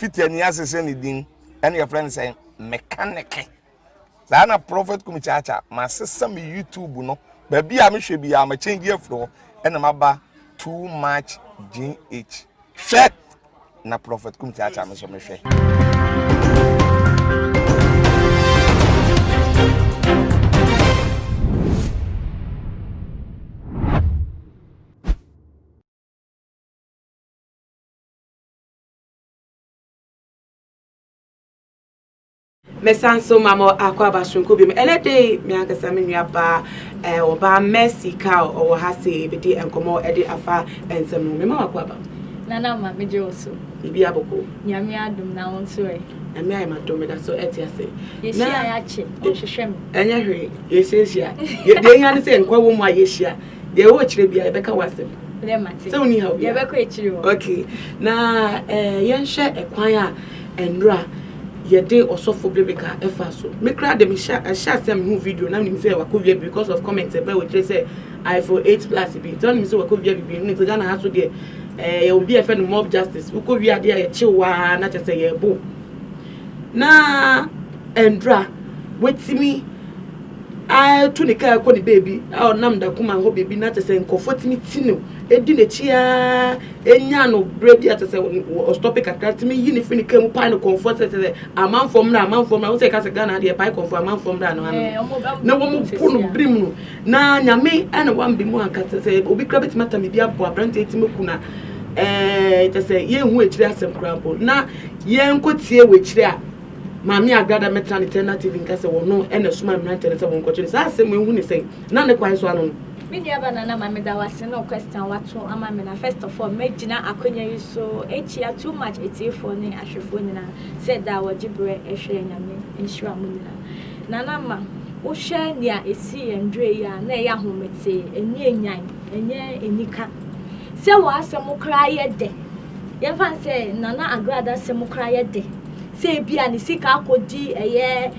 fit any assess anything, and your friends say mechanic. Sana prophet kumichacha, my sister me YouTube no, baby I should be a change your floor, and I'm about too much GH. Shit! Na prophet kumichacha, me so me share. Mesanso mama akwa bashunko bi elede me ankasa me nuaba oba mercy ka o ha se bedi enkomo ede afa ensem no me ma akwa ba nana ma me je oso ibi aboko nyame adum na won so na me ai ma do me da so eti ase yesia ya che o hwehwem enya hwe yesia de nya ne se nkwa wo mu ayesia de wo kire bia e beka wasem le mate so ni ha ye beka ekire wo okay na yenhwe ekwan a enra yede Osofo brebeka efa so me kra dem sha sem hu video na me say wakovia because of comments e be we say iPhone 8 plus be tell me say wakovia be no to Ghana ha so de e obi e fe no mob justice wakovia de e chewa na che say ye bo na endra wetimi I to the car ko the baby o nam da kuma ho baby na che say nkofo timi tino edi na chia enya no bread ya say o stop it kakra timi yi ne fini kam pa no comfort say aman fom na wo say ka say Ghana dey pa comfort aman fom na no na wo mu punu brim no na nyame ana wan bi mu anka say obi kra betima tami bi abo abrante etimi kuna te say ye hu ekire asem krampo na ye nkotie we kire a Mami Agradaa metra alternative in case wono ene suma mrante ne se won kwotwe sa asem ehu ne sei na ne kwan so ano me nuaba nana ma me da wase no question wato ama me na first of all magina akonya yi so echia too much etifo ne ahwefo nyina said that wajibre ehwe nyame enhira mu nyina nana ma wo hwe nia esi endre ya na ya homete eni enyan enye enika se wo asem kra ye de ye fan se nana Agradaa asem kra ye de se bia ni sika akodi eye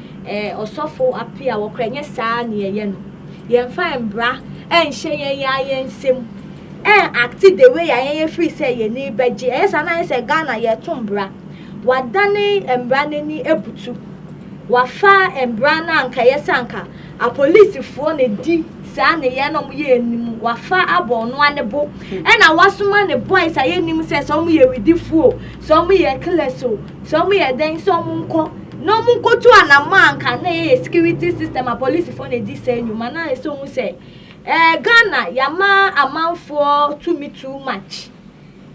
Osofo Appiah wo kra nye saa ne eye no ye mfa embra enhye ye nsem act the way ye free say ye ni beje esa na say Ghana ye tombra wadane embra nani ebutu wafa embra na anka ye sanka a police fo ne di saa ne ye no ye nim wafa abo no anebo na wasoma ne boys aye nim say so mu ye widifuo so mu ye kleso so mu ye den so mu nko no mu nko tu anamanka na ye security system a police fo ne di say nyuma na so mu say Ghana yama amanfo to me too much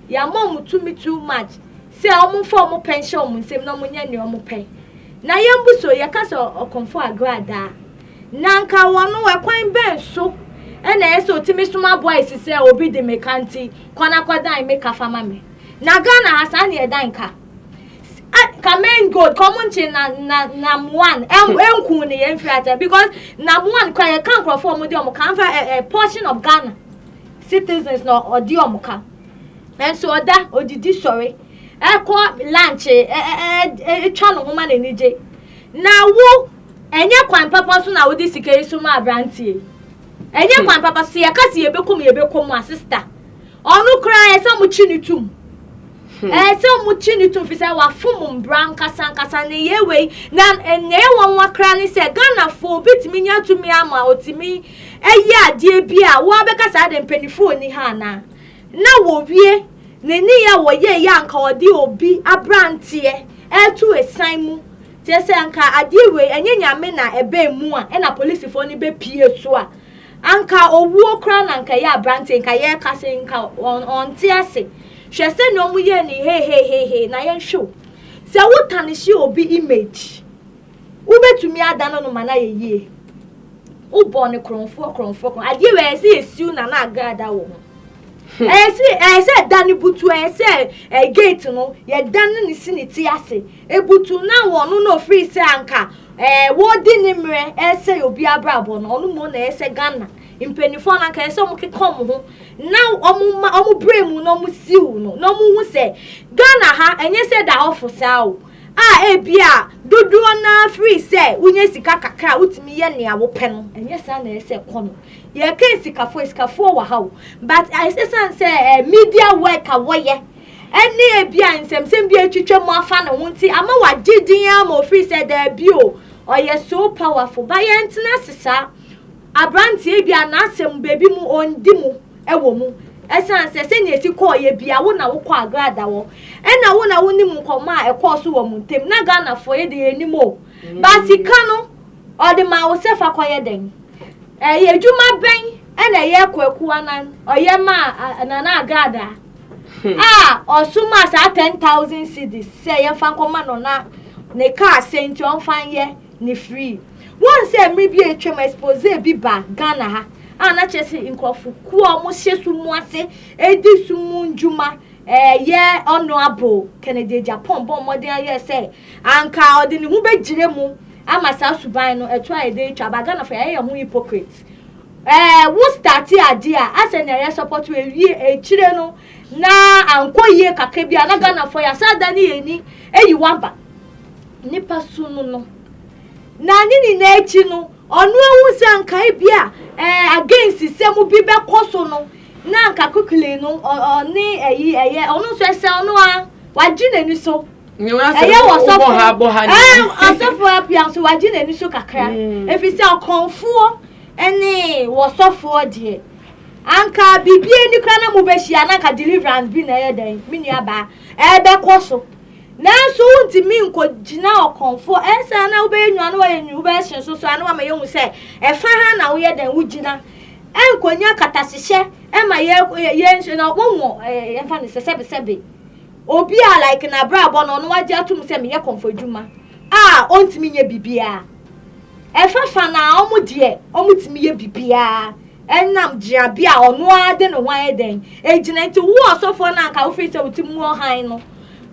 yama mu to me too much say omu for omu pension omu nsem na omu nya ne omu pen na yembu so ye kasa okonfo Agradaa nanka wono we kwan ben so na eso timi suma boys say obi de mekanti kwana kwadan make afama me na Ghana asa ne danka Kamen God common chin na one enku ne yemfiata because na one kwa ye kan crofo mo de omo kan fa a portion of Ghana citizens no odi omo kan and so oda odidi sorry ko lunch twa no homa na nije na wo enye kwan papa so na wo di sika so ma abrantie enye kwan papa so ye kasi ye bekom sister onu kra ye so mo chi ni tum so mu chini to fisa wa fum branka sankasa ne yewe na enye won kra ni se Ghana fo bitimi nya to mi ama otimi eye ade bia wo abekasa de mpanifo ni ha na wo wie ne ni ya wo ye ya nka odi obi abrantie etu esan mu tie se anka ade we enye nyame na ebe mu a na police fo ni be pie so a anka owuo kra na nka ya abrantie nka ye kase nka on tiase hwese no mu ye ni he na ye show se wo tanishi obi image wo betumi adano no mana ye yie wo bone kronfo ade we se esiu na Agradaa wo se dani butu se gate no ye dan ni siniti ase ebutu na wonu no free se anka wo di ni mre se obi abrabo no onu mo na se Ghana impenifo na nka ese omu kekom ho na omu bremu no mu siu no mu hu se Ghana ha enye se da ofisa o ebia dodo na free se unye sika kakra utimi ye ne awope no enye sa na ese kono ye kan sikafo wa ha but I say say media work awoye Any ebia nsem bia twetwa mu afa ne ho nti ama wagidin am ofri said there bio or you so powerful by entina sisa abrantie bia na asem baby mu ondi mu ewo mu esan se ne esi call ye bia wo na wo kọ Agradaa wo na wo na woni mu koma e call so wo mu ntem na Ghana for ye de enimo ba sika no o de ma wo se fa koye den ye dwuma ben na ye kwaku anan o ye ma na Agradaa osuma sa 10,000 cedis say ye fan koma no na ne car sent on fan ye ni free one say me bi etwem expose bi ba Ghana ha na chese inkofu ku o mo hyesu mu ase edi sumu njuma ye honorable Kennedy Japan bon modern ye say anka odi ni hu begire mu amasa suban no eto ede twa ba Ghana fa ye hu hypocrite wo start idea ase na ye support we echire no na ankoye kakabia na Ghana for ya sada ni eni eyi waba nipa sunu no na nini na echi no onu ewu se anka bia against semu bi be koso no na anka kukule no oni eye onu so ese onu a wagina ni so eye Osofo Osofo Appiah so wagina ni so kakra efi se okonfuo ene Osofo de anka bibie ni kra na mo be hia na ka deliverance bi na ye den mini aba ebe koso na so unti mi nko gina okonfo ensa na wo be enwa na wo enwu be hye so so na ma ye hu se e fa ha na wo ye den wo gina enkonya katasehye e ma ye na wo e fa ni sebe obi a like na bra bo no waje atum se me ye konfo dwuma onti mi nye bibia e fa na omutimi ye bibia enam gia bia ono ade no wan eden ejina nti wo Osofo na nka wo fi se utimu wo han no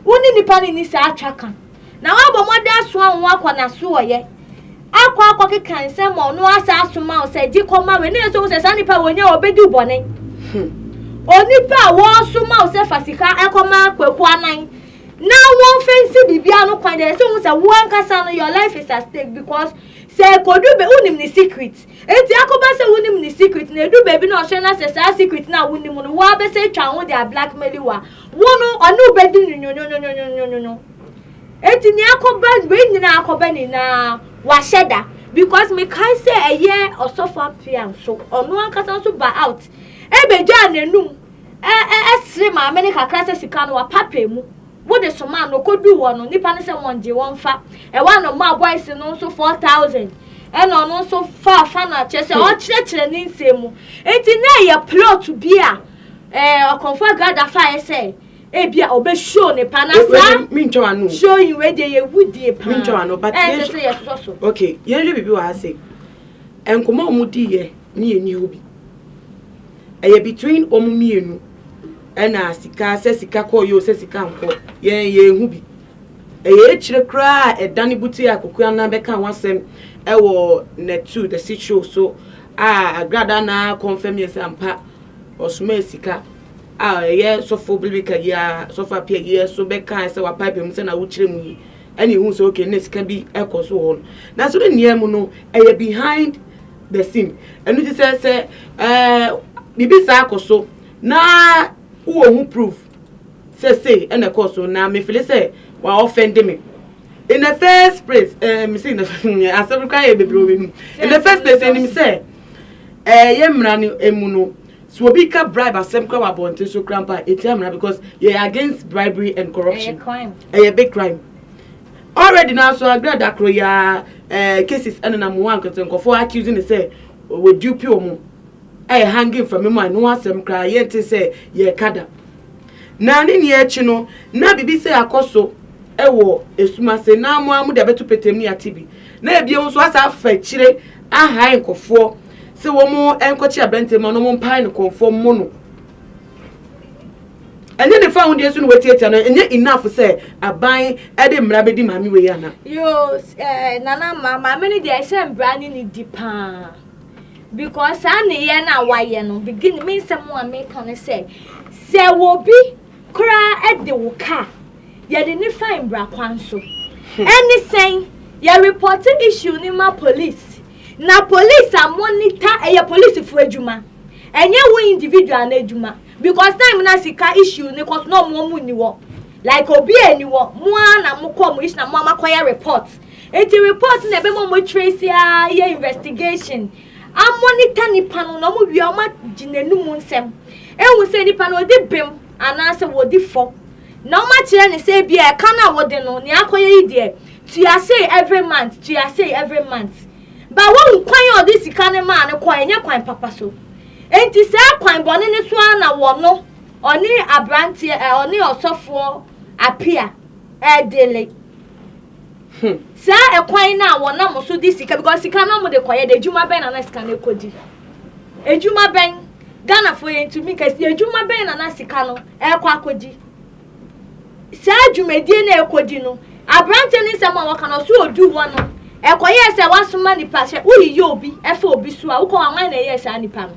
woni nipa ni se atwaka na wa bo mode aso anwo akwa na so oye akwa kekan se mo no asa asoma o se di koma we ne so wo se sa nipa wonya obedi ubone onipa wo asoma o se fasika ekoma kwaku anan na won fancy bibia no kwan de se wo se wo ankasa no your life is at stake because say kodu be unim ni secret enti akoba se unim ni secret na edu baby na ohwe na se sa secret na unim no wa be se twa ho dia blackmail wa wono onu bedi no enti ni akoba be nyina akoba ni na wa sheda because me kai say eye Osofo Appiah so onu ankasa so ba out ebeja nanum esre ma me ni kakra se sika no wa papa mu wo de so man no kodu wo no nipa ne se wonje wonfa e wa no ma boys no so 4,000 e no no so fa na chese o chire ni nsemu enti na ye plot bia okonfo Agradaa fa ese e bia obe show ne panasa mi ntwa anu show yin we de ye wudie pa mi ntwa anu but okay ye hwe bibi wa ase enkomo omudi ye ni eni hobi eye between omumienu ena sika se sika ko yo se sika nko ye hu bi eye chire kra edane buti akokua na be kan wasem ewo netu the show so Agradaa na confirm yes ampa osuma sika ye sofo blibika ya Osofo Appiah ye so be kan se wa pipe mu se na wo chire mu yi eni hu so okay ne sika bi ekoso ho na so de niam no eye behind the scene enu ti se bibi sa akoso na who proof say and of course now me feel say wa offend me in the first place me say as I cry be problem in the first place and me say ye mra ni emu no so obi ka bribe asem kwa abonte so crampa etia because you against bribery and corruption a big crime already now so Agradaa kro ya cases and na mo wan ko for accusing say we dupe omo hanging from me no asem cry ye nti say ye kada na ni echi no na bibi say akoso ewo esuma se na amu de betu petem ni atibi na ebie nso asa fa chire aha nkofo se wo mo enkochi abrante ma no mo mpan no konfo mo no enye ne fa hu de su no wetietia no enye enough say aban e de mra bedi mami we ya na yo nana mama me ni de say mbra ni dipa because ani ye na waye no begin me say mo American say wo bi kra e de wo ka ye de ni fine bra kwan so any saying ye reporting issue ni ma police na police a monitor e police fu adwuma enye wo individual na adwuma because time na sika issue ne cause no mo mu ni wo like obi ani wo mo na mo come ish na mo amakoya report enti report na be mo trace ya investigation am monitor nipa no mo wi o ma ginenu mu nsem ehun se nipa no odi bem anase wodi fo na o ma kire ne se bia e ka na wodi no ne akoya yi de to ya say every month but when kwan odi sika ne ma ne kwan nya kwan papa so enti se kwan bone ne so na wo no oni abrantie oni osofo Appiah dele sa ekwan na wo na mo so di sika because sika na mo de koye de ejuma ben na sika na ekodi ejuma ben Ghana for yen to me kasi ejuma ben na sika no ekwa akodi sa adwumedie na ekodi no abrantie ni se mo waka no so odu ho no ekoye se wasoma ni pa hye uyi obi efa obi so a uko anwan na ye sa nipa no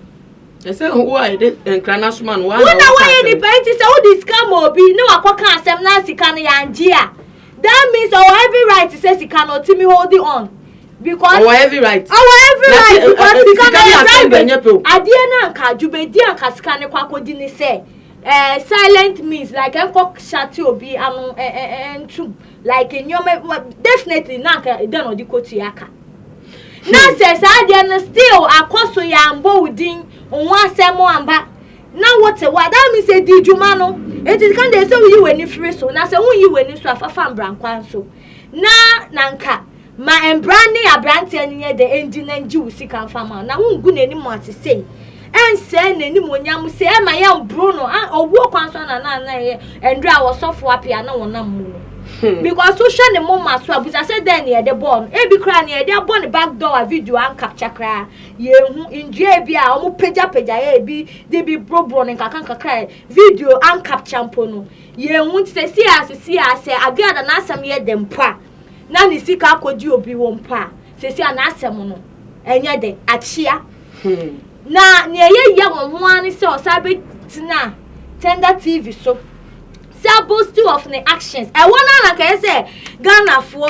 say who are the international one. Who na why the party say who this scam obi no akoka asem na sika no yanje a. That means our every right to say sika no timi holding on. Because our every right. Because sika no adie na nka jubedi anka sika ne kwakodi ni say silent means like enko shati obi anu entu like definitely na nka den odi kotu aka. Na say adie no still akoso ya mbo udin onwa semo amba na what that means say di juma no it is kan dey say you weni free so na say won yi weni so afafa mbrankwan so na nanka ma embrani abrante anye de endi na nji usika mfama na won gu nani mo asese ense nani mo nyam se e ma ya mbro no owo kwan so na ye endra Osofo Appiah na wona mu because so share the mama so abusa say then ye the born e bi kra ne ye born back door video an capture kra ye hu indie bi a omo peja ye bi de bi bro ne kakra video an capture mpo no ye hu say see as Agradaa na asem ye dem pa na ni sika akodi obi wo mpa say na asem no enye de achia na ne ye wo ho an say osabe tina tender TV so boasting of the actions. I wanna like say Ghana for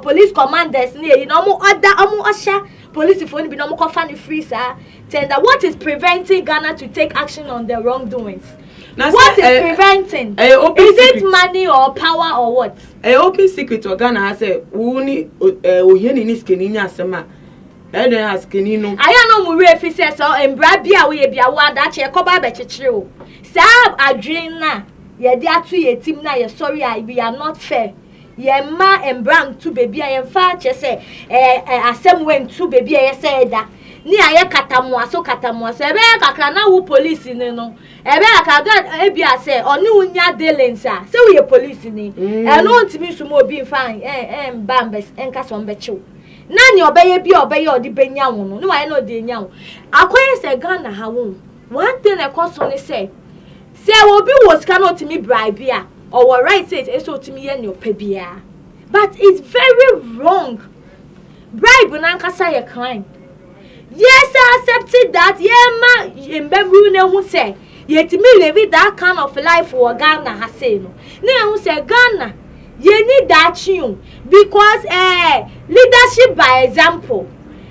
police commanders you know other police for be no fan free sir. Tender what is preventing Ghana to take action on their wrongdoings? Now, what is preventing? Is it money or power or what? A open secret or Ghana has a uni oheni ni skeni asema. I don't ask any no. I know Mure officers or embrabia we be a word that ye coba bechichiro. Sab adrena ye dia to ye team na ye sorry we are not fair. Ye ma embram to baby I am far che say asem went to baby I say that. Ni aye katamwa so ebe kakra na wo police ni no. Ebe akaga ebia say oni unya delensa. Say we police ni. E no ntimi sumo obi fine bambes enka so mbechiw. Nani obeye odi benya wo no why no de nya wo akoye se Ghana ha wo one thing e koso ni say obi wo sika no timi bribe a or right say eso timi ye ne opabia but it's very wrong. Bribe na nkasa ye crime. Yes, I accepted that ma mbebru ne hu say ye timi live that kind of life for Ghana ha say no na hu say Ghana you need that you because leadership by example.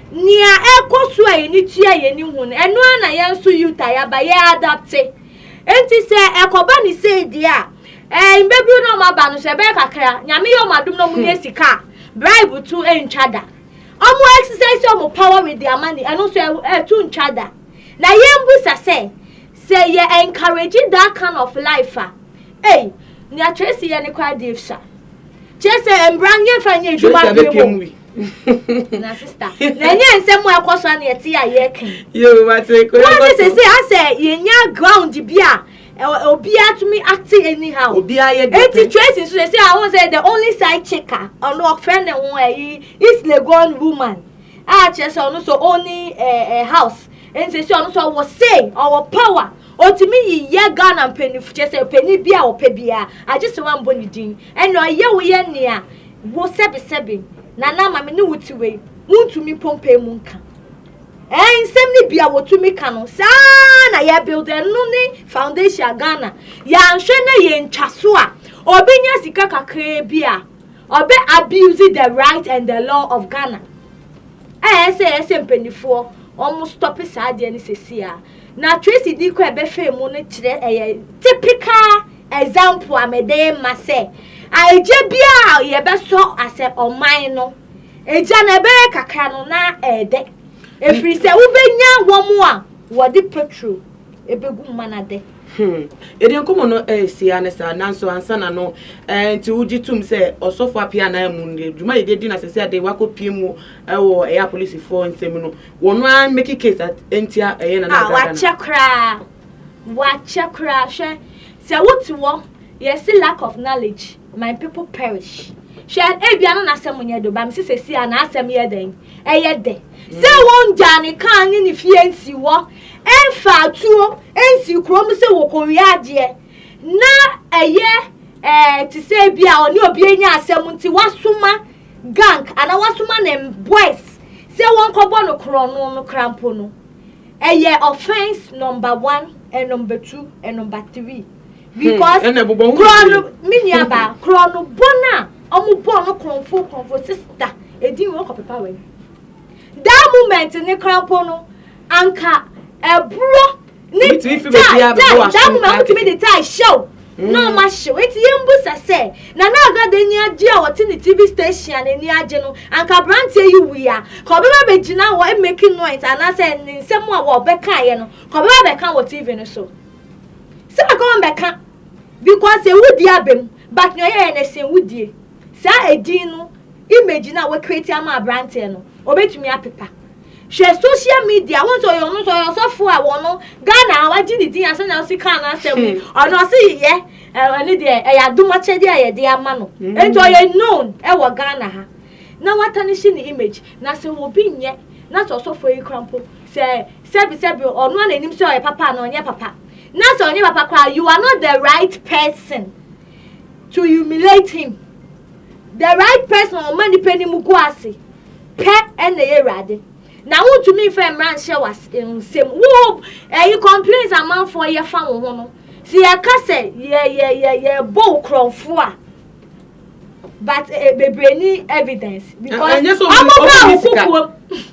Nia ekoso a ni tua ye ni hu no eno na ye nso yuta ya ba ye adapt. Enti se ekoba ni say dia mbebru no maba no se be kakra nyame yo madum no mu sika bribe to enchada. Omo exercise omo power with their money and also to enchada. Na ye mbusa say ye encouraging that kind of life ni atresi ye ni kwa divsha. Just embrange fanye juma bi na sister na nye nsem akoso na yeti ye kan yo mate ko what say say ye nya ground bi a obi atumi acting anyhow obi aye de enti tracing so say I want say the only side checker on no friend won is Legon woman just on so only house and say on so was say our power otimi ye Ghana penny just penny bia opebia I just want boni din and no ye we nia wo sebi nana mama ni wutiwe muntumi pompe munka nsem ni bia wotumi ka no sa na ye build no ni foundation Ghana ya nhwe na ye ntwaso a obinya sika kakra bia obe abuse the right and the law of Ghana say penifo almost stop sa de ni sesia na Tracy di ko ebe fe mu no kire typical example amede ma say aje bia ye be so ase oman no eja na be kakra no na ede efiri se wo benya wo mu a wo de petrol ebegu manade edi nkomo no si anesa nanso ansana no nti ujitum se Osofo Appiah na mu ndwuma ye di na sese ade wakopie mu wo air police for nsem no wono an make case at entia na na wa chakra she se wuti wo yes lack of knowledge my people perish she ebia no na asem nya do ba me sese na asem ye den de se won jani kan ni fie nsi wo enfa tuo ensi krom se wo kowiaje na ti se bia oni obi enya asem nti wasoma gang ana wasoma nem boys se won kobo no krono no krampo no offense number 1 and number 2 and number 3 because krono miniaba krono bona omu bono kronfo sister edin wo ko papa we that moment ni krampo no anka ebro ni that moment me the tie show no ma show it yembusa say na Agradaa ni age a wote ni TV station ni age no anka brand you we a ko be ba begina wo making noise and say nsem a wo be kan ye no ko be ba kan wo TV no so say ko be kan because e wudi abem but no ye na sen wudie sa edin no image na we create ama brand no obetumi apepa she social media won so yo no so Osofo a wono Ghana waji ni din ase na o sika na asem ono se ye ani de ya dumache de ye de ama no ento ye known e wo Ghana ha na watanishi ni image na se obi nye na so Osofo yi krampo se sebi ono na nim se o ye papa na onye papa na so onye papa kwa you are not the right person to humiliate him. The right person o mani penny mu go ase pe ene ye rade na won to me friend man share was same wo you complaints amount for ye fa wo no si ya ka say ye bow kronfo a but bebreni evidence because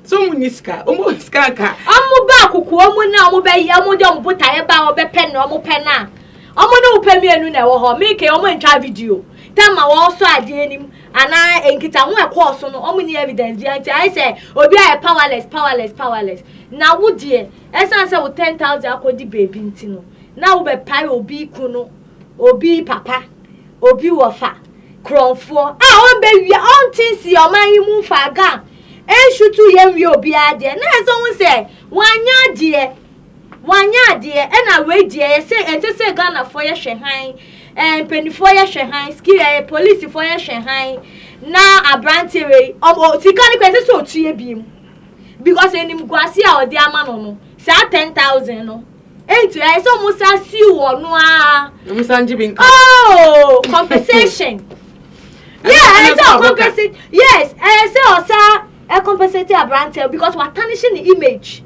so muniska omuska ka amu ba kokoa mu na omu be ye omu de omu botaye ba omu be pen na omu pen na omu no upe mienu na wo ho make omu ntwa video tama wo so ade anim ana enkita ho ekọ so no omu ni evidence bi anti I say obi a powerless na wo de esan say wo 10,000 akodi baby nti no na wo be pai obi ku no obi papa obi wofa kronfo won be wi on things your man yi mu fa ga shutu ye wi obi ade na so won say wanya de e na we de say ente Ghana for ye hwehan penny for ye hwehan ski police for ye hwehan na abrantere sika ni kwese so tue biem because enim gwase a odi ama no sa 10,000 no enti I so musa si wo no a musa njibin compensation yeah so compensate yes say osa compensate abrantere because we tarnishing the image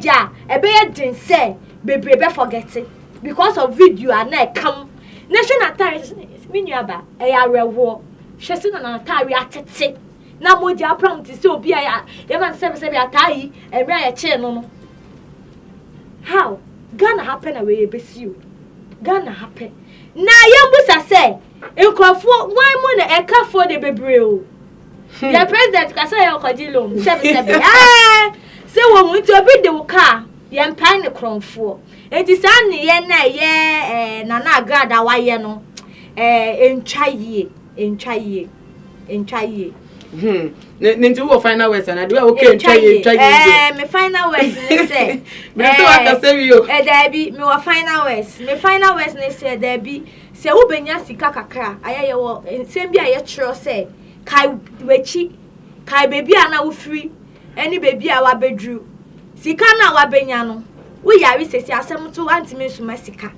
a ebe din say bebrebe forget it because of video and na come national tariffs minuaba ya rewo hwese na tari atete na moji apram ti say obi ya man say atai emra ya che no how Ghana happen away ebesi o Ghana happen na yembusa say enkrofo wan mo na eka for the bebre o the president ka say okojilo sebe say wo mu nti obi de wo car ye mpan ne kronfo enti san ne ye na ye na Agradaa wa ye no entwaye Ninti wo final words and I do okay entwaye me final words ne say me so aka say yo there be me wa final words ne say there be say wo benya sika kakra ayaye wo nsem bi aye chiro say kai wechi kai baby ana wo free any baby a wa bedru sika na wa benya no wo yare sesi asem to antime suma sika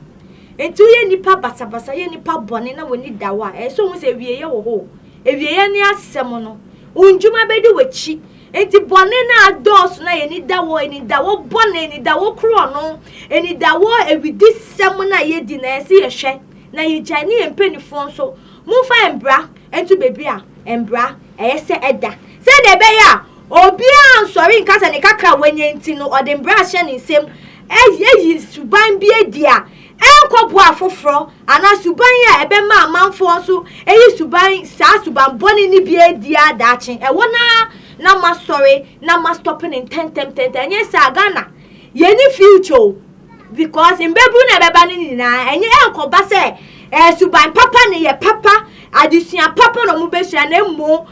entu ye nipa basabasa ye nipa bone na woni dawa so mu se wieye wo ho ewieye ni asem no unjuma bedi wechi enti bone na ados na ye ni dawo bone ni dawo kro no eni dawo ewidi sem na ye di na ese ye hwe na ye jani empenifo so mu fa embra entu baby a embra ese eda se de be ya obi an sorry nkasa ni kakra wenye nti no odem bra hye ni nsem eyi suban bi edia enkobo afoforo ana suban ya ebe ma amanfo so eyi suban sa suban boni ni bi edia dachi wona na ma sorry na ma stopping in 10 enye sa Ghana ye ni future because in bebu na beba ni na enye enkoba se suban papa ni ye papa adisuan papa no mu besua na emu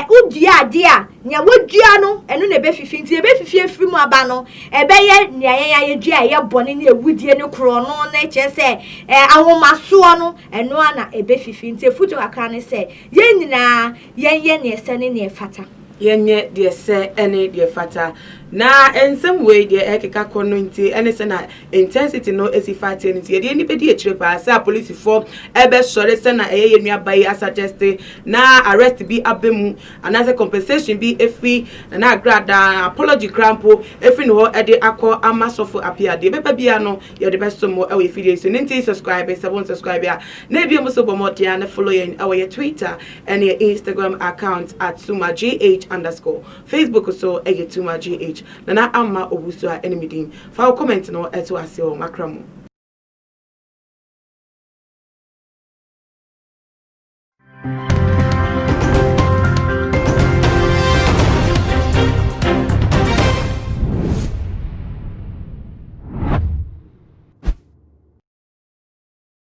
udua dia nya wodua no eno na be fifi nti e be fifi efiri mu aba no ebe ye nya ye dua ye bone na ewudie ne kro no na che se ahomaso no eno ana e be fifi nti efuto akra ne se ye nyina ye ne ese ne fata yenye de se ene de fata na ensem we de ekeka kono nti ene se na intensity no esifate nti de ni pedi echire pa sa police for ebe sore se na eye nua bai suggest na arrest bi abemu anase compensation bi efi na Agradaa apology crampo efi no ho ede akọ amasofo Appiah de beba bia no ye de beso mo e we video so nti subscribe se won subscribe ya na bi mo so bomotia na follow yen our Twitter and your Instagram account at @sumagh_, Facebook so @tumagh. Nana amma obusu a enemy din fa comment no eto ase o makramo.